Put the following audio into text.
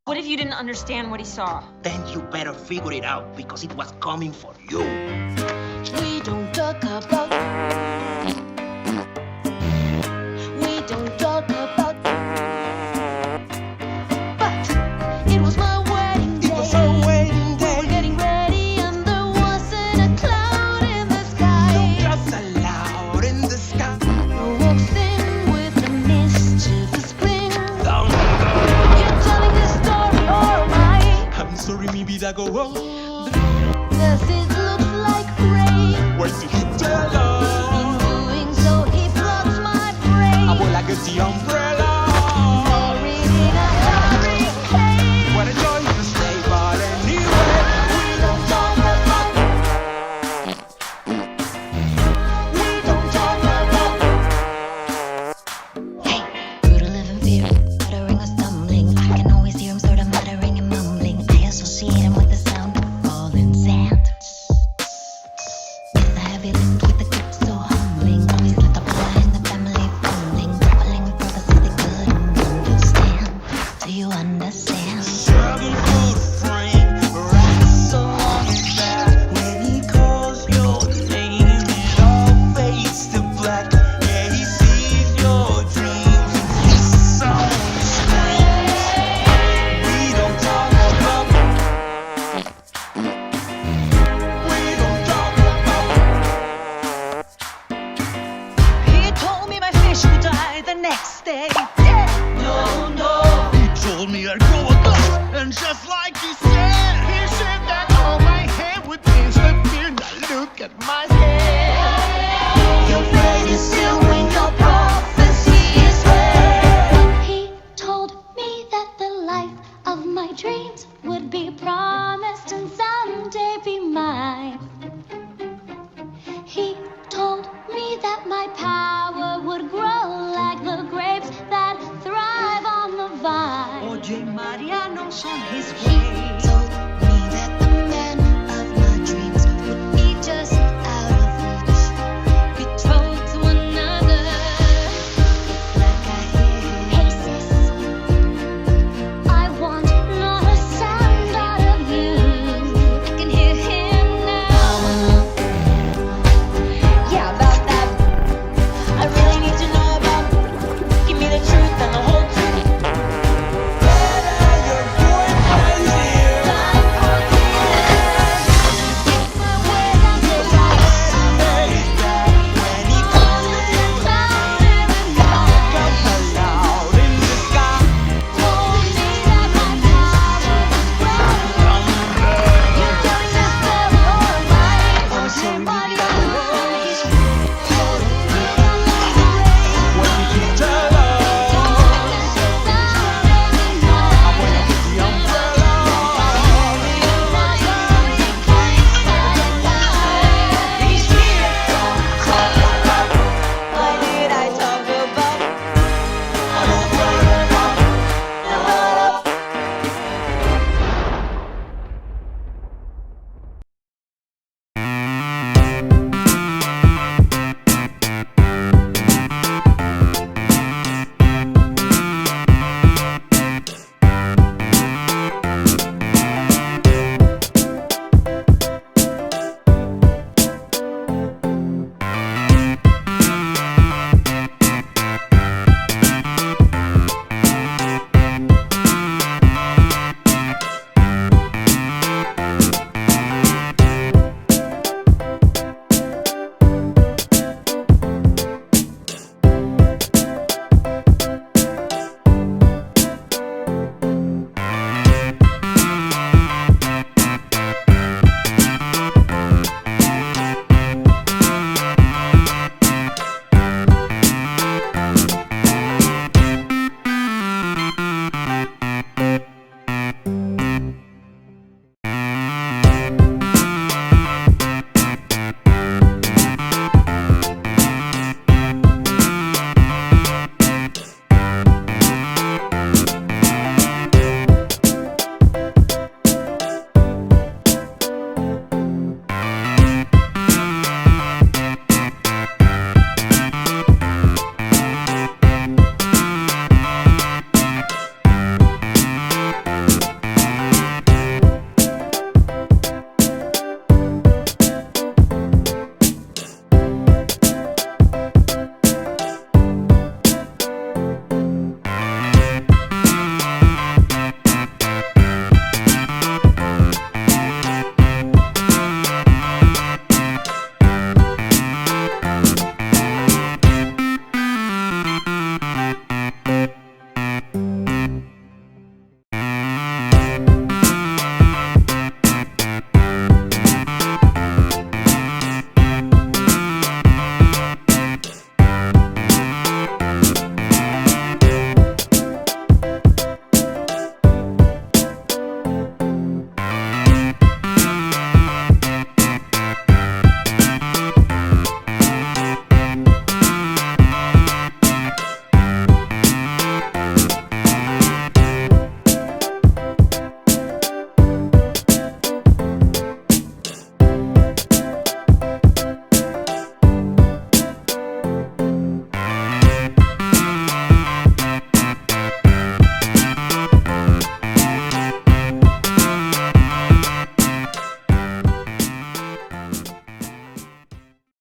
What if you didn't understand what he saw? Then you better figure it out because it was coming for you. We don't talk about. We don't talk about. But it was my wedding day. It was our wedding We were day. getting ready and there wasn't a cloud in the sky. No clouds allowed in the sky. Walks in with a mischievous grin. Down You're telling this story, or am I? I'm sorry, mi vida go on. Cause it looks like rain. Where's the umbrella? In doing so, he blocks my brain. Abuela, get the umbrella. Reading a hurricane. What a joy to stay, but anyway, we don't talk about. We don't talk about. Hey, brutal living fear, muttering or stumbling. I can always hear him sort of muttering and mumbling. I associate him with the sound of falling sand. Yes, the heavy lift with the grip so humbling. Always let the blood in the family fumbling. Grappling with prophecies they couldn't understand. Do you understand? Struggle good frame, right so long as that. When he calls your name, it all fades to black. Yeah, he sees your dreams and his song screams. We don't talk about. We don't talk about. He told me my fish would die the next day. Dead. No, no. He told me I'd grow a ghost, and just like he said that all my hair would disappear. Now look at my hair. Your fate is sealed when your prophecy is read. He told me that the life of my dreams would be promised and someday be mine. He told me that my power would grow like the grapes that thrive on the vine. Oye, Mariano, son his He ways.